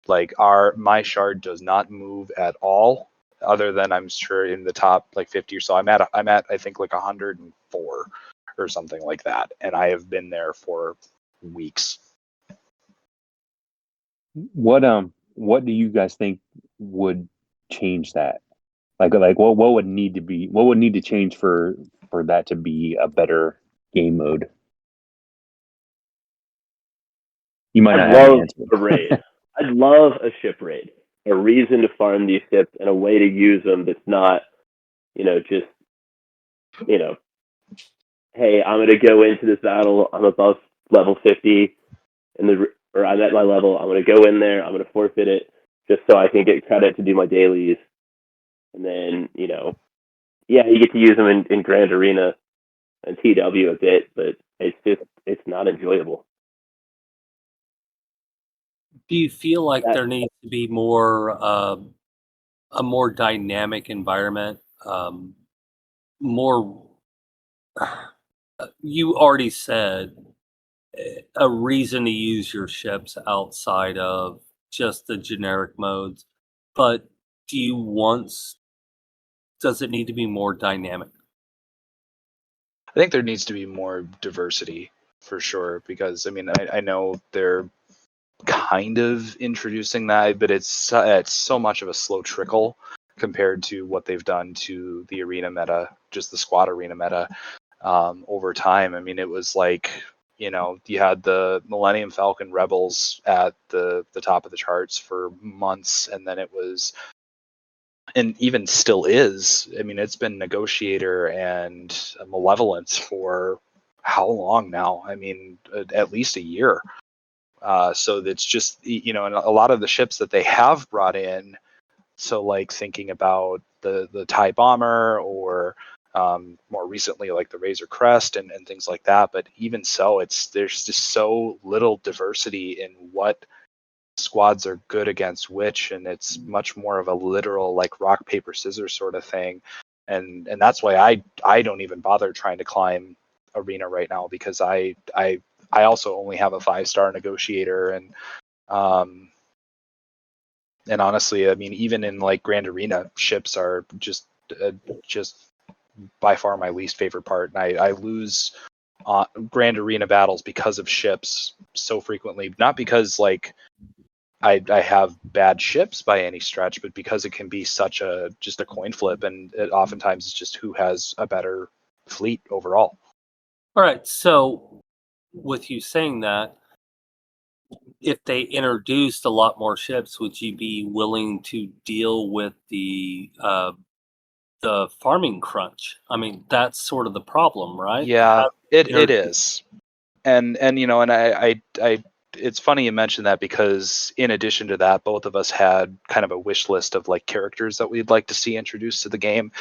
Like my shard does not move at all. other than I'm sure in the top like 50 or so. I'm at I think like 104 or something like that, and I have been there for weeks. What do you guys think would change that? Like what would need to change for that to be a better game mode? You might not I'd have an love answer. a raid. I'd love a ship raid, a reason to farm these ships and a way to use them that's not, just, hey, I'm going to go into this battle. I'm above level 50 or I'm at my level. I'm going to go in there. I'm going to forfeit it just so I can get credit to do my dailies. And then, yeah, you get to use them in Grand Arena and TW a bit, but it's not enjoyable. Do you feel like there needs to be more a more dynamic environment? More, you already said a reason to use your ships outside of just the generic modes, but does it need to be more dynamic? I think there needs to be more diversity for sure, because I mean I know they're kind of introducing that, but it's so much of a slow trickle compared to what they've done to the arena meta, just the squad arena meta over time. I mean, it was like, you had the Millennium Falcon Rebels at the top of the charts for months, and then it was, and even still is, I mean, it's been Negotiator and Malevolence for how long now? I mean, at least a year. So it's just, and a lot of the ships that they have brought in, so like thinking about the TIE Bomber or more recently like the Razor Crest and things like that. But even so, there's just so little diversity in what squads are good against which, and it's much more of a literal like rock, paper, scissors sort of thing. And that's why I don't even bother trying to climb arena right now, because I also only have a 5-star negotiator, and honestly, I mean, even in like Grand Arena, ships are just by far my least favorite part, and I lose Grand Arena battles because of ships so frequently. Not because like I have bad ships by any stretch, but because it can be such just a coin flip, and it oftentimes is just who has a better fleet overall. All right, so with you saying that, if they introduced a lot more ships, would you be willing to deal with the farming crunch? I mean, that's sort of the problem, right? Yeah, it is. And I it's funny you mentioned that, because in addition to that, both of us had kind of a wish list of like characters that we'd like to see introduced to the game.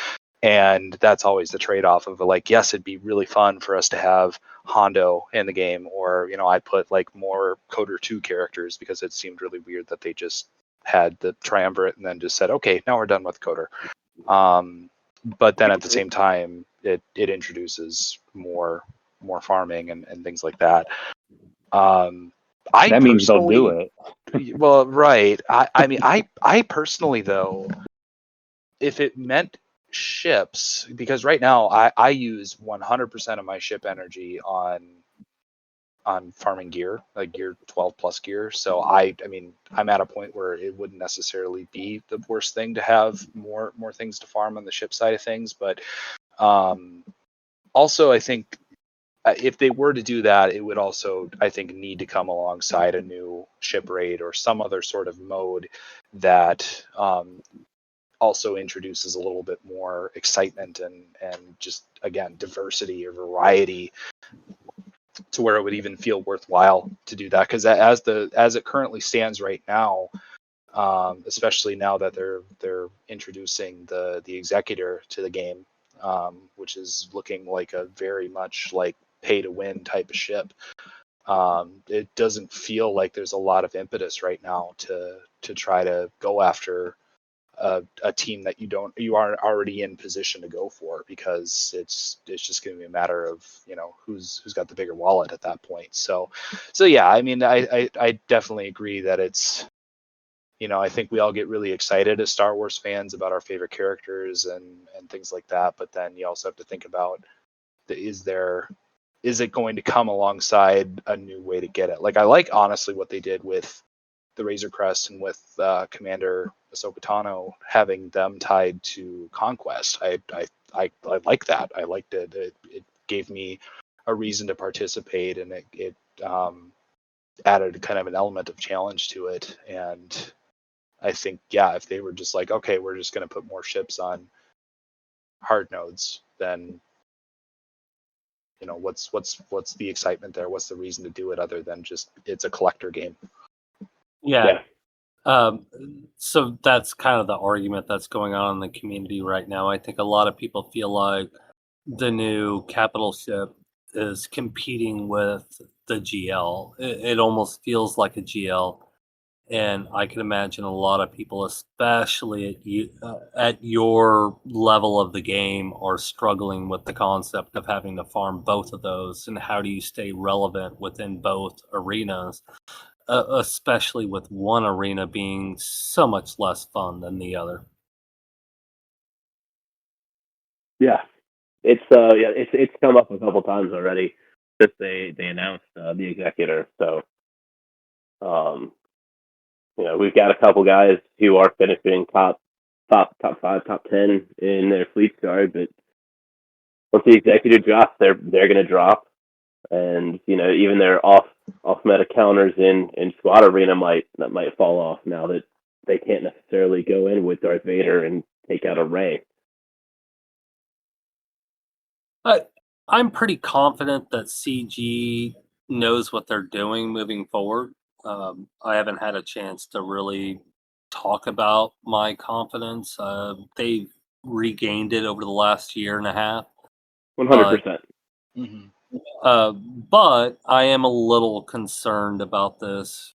And that's always the trade-off of like, yes, it'd be really fun for us to have Hondo in the game, or I'd put like more Coder 2 characters, because it seemed really weird that they just had the triumvirate and then just said, okay, now we're done with Coder. But then at the same time, it introduces more farming and things like that. That means they'll do it. Well, right. I mean, I personally, though, if it meant ships, because right now I use 100% of my ship energy on farming gear, like gear 12 plus gear. So I mean, I'm at a point where it wouldn't necessarily be the worst thing to have more things to farm on the ship side of things. But also, I think if they were to do that, it would also, I think, need to come alongside a new ship raid or some other sort of mode that also introduces a little bit more excitement and just, again, diversity or variety, to where it would even feel worthwhile to do that. Because as it currently stands right now, especially now that they're introducing the Executor to the game, which is looking like a very much like pay to win type of ship. It doesn't feel like there's a lot of impetus right now to try to go after a team that you aren't already in position to go for, because it's just going to be a matter of who's got the bigger wallet at that point. So yeah, I mean, I definitely agree that I think we all get really excited as Star Wars fans about our favorite characters and things like that. But then you also have to think about, is it going to come alongside a new way to get it? Like, I like honestly what they did with the Razor Crest and with Commander Ahsoka Tano, having them tied to Conquest. I like that. I liked it. It gave me a reason to participate, and it added kind of an element of challenge to it. And I think, yeah, if they were just like, okay, we're just going to put more ships on hard nodes, then what's the excitement there? What's the reason to do it other than just it's a collector game? Yeah. So that's kind of the argument that's going on in the community right now. I think a lot of people feel like the new capital ship is competing with the GL. It almost feels like a GL. And I can imagine a lot of people, especially at your level of the game, are struggling with the concept of having to farm both of those. And how do you stay relevant within both arenas, especially with one arena being so much less fun than the other? Yeah, it's come up a couple times already since they announced the executor. So, we've got a couple guys who are finishing top 5, top 10 in their fleet guard, but once the executor drops, they're going to drop, and even their off meta counters in squad arena might fall off now that they can't necessarily go in with Darth Vader and take out a Rey. I'm pretty confident that CG knows what they're doing moving forward. I haven't had a chance to really talk about my confidence. They've regained it over the last year and a half. 100%. But I am a little concerned about this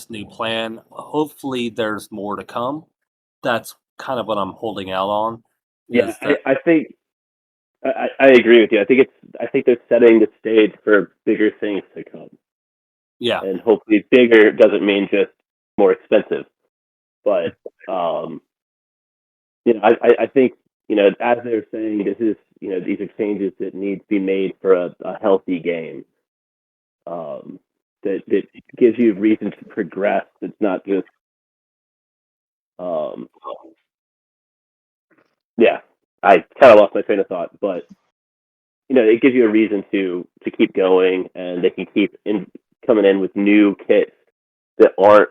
new plan. Hopefully, there's more to come. That's kind of what I'm holding out on. Yeah, I think I agree with you. I think they're setting the stage for bigger things to come. Yeah, and hopefully bigger doesn't mean just more expensive, but I think as they're saying, this is these are changes that need to be made for a healthy game. That gives you reason to progress. It's not just yeah. I kind of lost my train of thought, but it gives you a reason to keep going, and they can keep coming in with new kits that aren't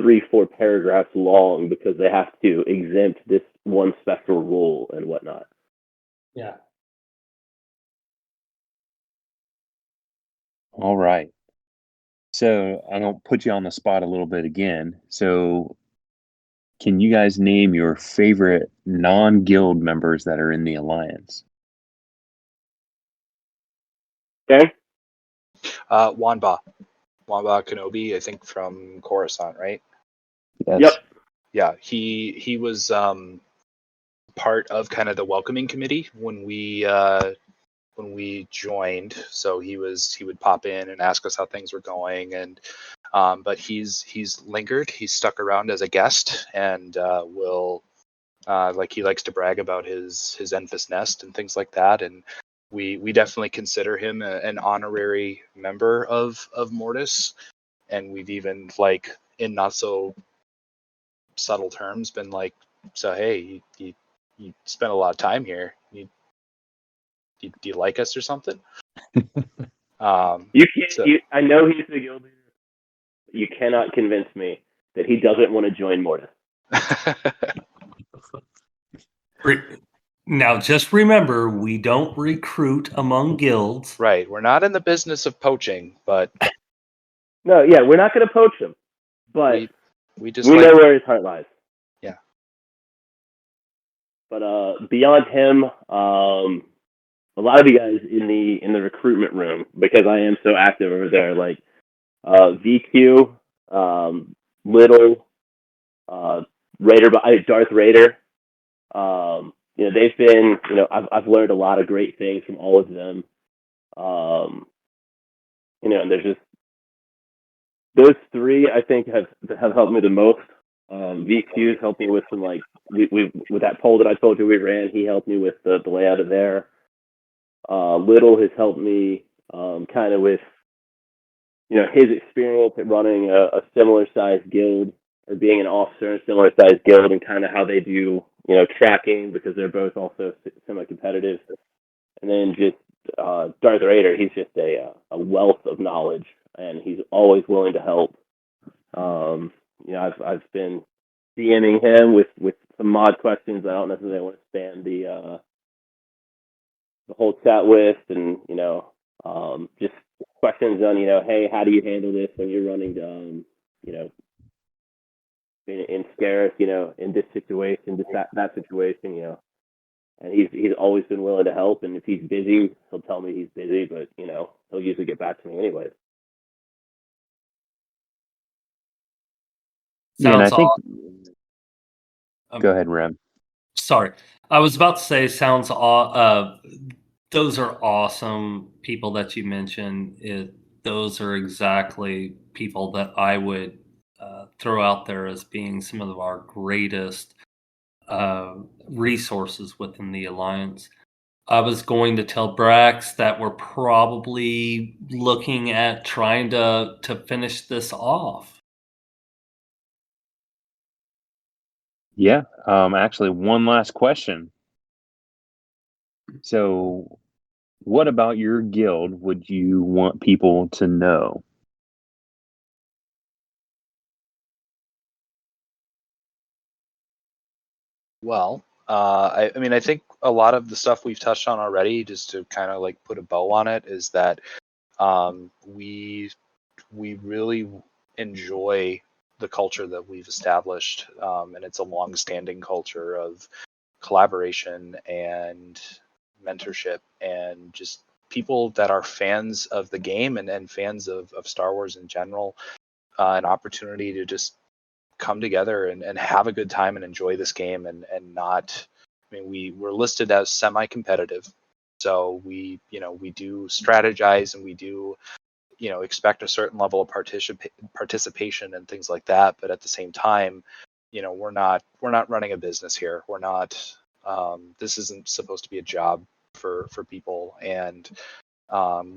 3-4 paragraphs long because they have to exempt this one special rule and whatnot. yeah. All right. So I'm going to put you on the spot a little bit again. So can you guys name your favorite non-guild members that are in the Alliance? Okay. Wanba Kenobi, I think from Coruscant, right? Yes. Yep. Yeah, he was part of kind of the welcoming committee when we joined. So he would pop in and ask us how things were going, and but he's lingered. He's stuck around as a guest, and will like he likes to brag about his Enfys nest and things like that. And we definitely consider him an honorary member of Mortis, and we've even, like, in not so subtle terms, been like, so hey, you spent a lot of time here. Do you like us or something? You can't. I know he's the guild leader. You cannot convince me that he doesn't want to join Mortis. Now, just remember, we don't recruit among guilds. Right. We're not in the business of poaching, but No, yeah, we're not going to poach him, but we just know where his heart lies. Yeah. But beyond him, a lot of you guys in the recruitment room, because I am so active over there, like VQ, Little, Raider, Darth Raider. They've been, I've learned a lot of great things from all of them. And there's just those three, I think, have helped me the most. VQ's helped me with some like we with that poll that I told you we ran. He helped me with the layout of there. Little has helped me kind of with his experience at running a similar sized guild or being an officer in a similar sized guild and kind of how they do tracking because they're both also semi competitive. And then just Darth Raider, he's just a wealth of knowledge and he's always willing to help. I've been DMing him with some mod questions I don't necessarily want to spam the whole chat with, and just questions on hey, how do you handle this when you're running in Scarif, in this situation, that situation, and he's always been willing to help, and if he's busy, he'll tell me he's busy, but he'll usually get back to me anyway. Yeah, and I Sounds think. awesome. Go ahead, Rem. Sorry, I was about to say those are awesome people that you mentioned. Those are exactly people that I would throw out there as being some of our greatest resources within the alliance. I was going to tell Brax that we're probably looking at trying to finish this off. Yeah. Actually, one last question. So, what about your guild would you want people to know? Well, I mean, I think a lot of the stuff we've touched on already, just to kind of like put a bow on it, is that we really enjoy the culture that we've established, and it's a long-standing culture of collaboration and mentorship, and just people that are fans of the game and fans of Star Wars in general, an opportunity to just come together and have a good time and enjoy this game and not. I mean, we're listed as semi-competitive, so we do strategize and we do expect a certain level of participation and things like that, but at the same time we're not running a business here. We're not this isn't supposed to be a job for people, and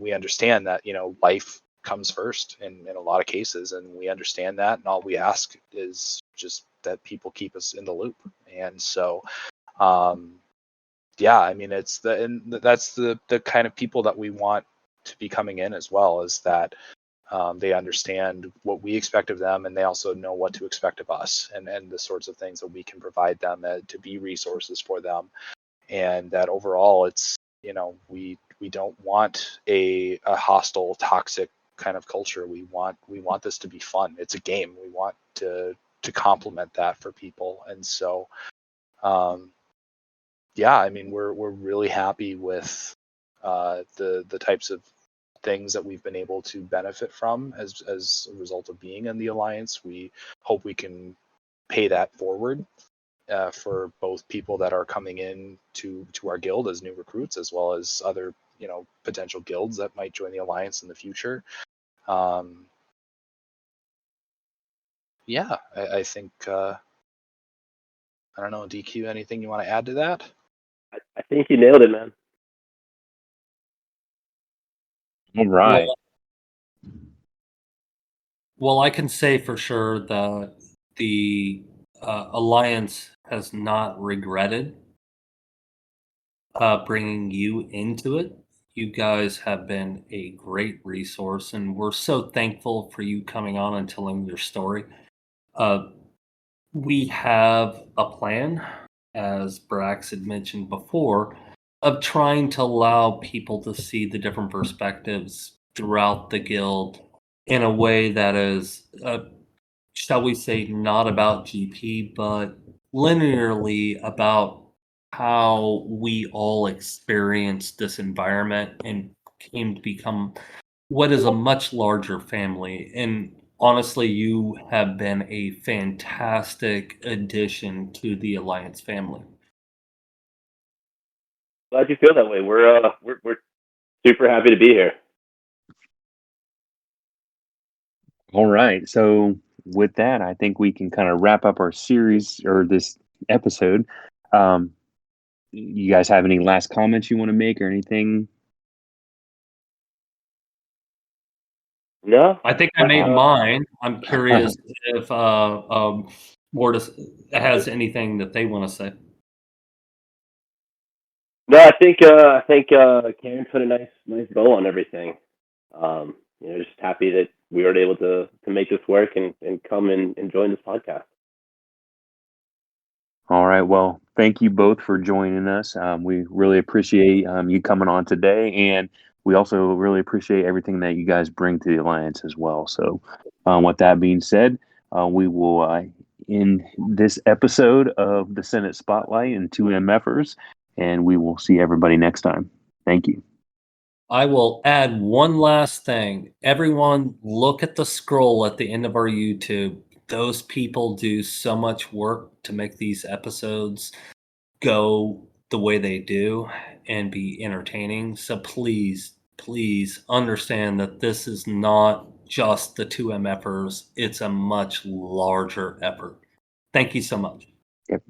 we understand that life comes first in a lot of cases, and we understand that, and all we ask is just that people keep us in the loop. And so yeah, I mean, that's the kind of people that we want to be coming in as well, is that they understand what we expect of them, and they also know what to expect of us, and the sorts of things that we can provide them to be resources for them. And that overall, it's we don't want a hostile, toxic kind of culture. We want this to be fun. It's a game. We want to complement that for people. And so yeah, I mean, we're really happy with the types of things that we've been able to benefit from as a result of being in the alliance. We hope we can pay that forward for both people that are coming in to our guild as new recruits, as well as other potential guilds that might join the alliance in the future. Yeah, I think I don't know, DQ, anything you want to add to that? I think you nailed it, man. All right. Well, I can say for sure that the alliance has not regretted bringing you into it. You guys have been a great resource, and we're so thankful for you coming on and telling your story. We have a plan, as Brax had mentioned before, of trying to allow people to see the different perspectives throughout the guild in a way that is, shall we say, not about GP, but linearly about how we all experienced this environment and came to become what is a much larger family. And honestly, you have been a fantastic addition to the Alliance family. Glad you feel that way. We're super happy to be here. All right. So with that, I think we can kind of wrap up our series or this episode. You guys have any last comments you want to make or anything? No, I think I made mine. I'm curious if Mortis has anything that they want to say. no. I think Karen put a nice bow on everything. Just happy that we were able to make this work and come and join this podcast. All right. Well, thank you both for joining us. We really appreciate you coming on today, and we also really appreciate everything that you guys bring to the Alliance as well. So, with that being said, we will end this episode of the Senate Spotlight and 2MFers, and we will see everybody next time. Thank you. I will add one last thing. Everyone, look at the scroll at the end of our YouTube. Those people do so much work to make these episodes go the way they do and be entertaining. So please, please understand that this is not just the 2MFers. It's a much larger effort. Thank you so much. Yep.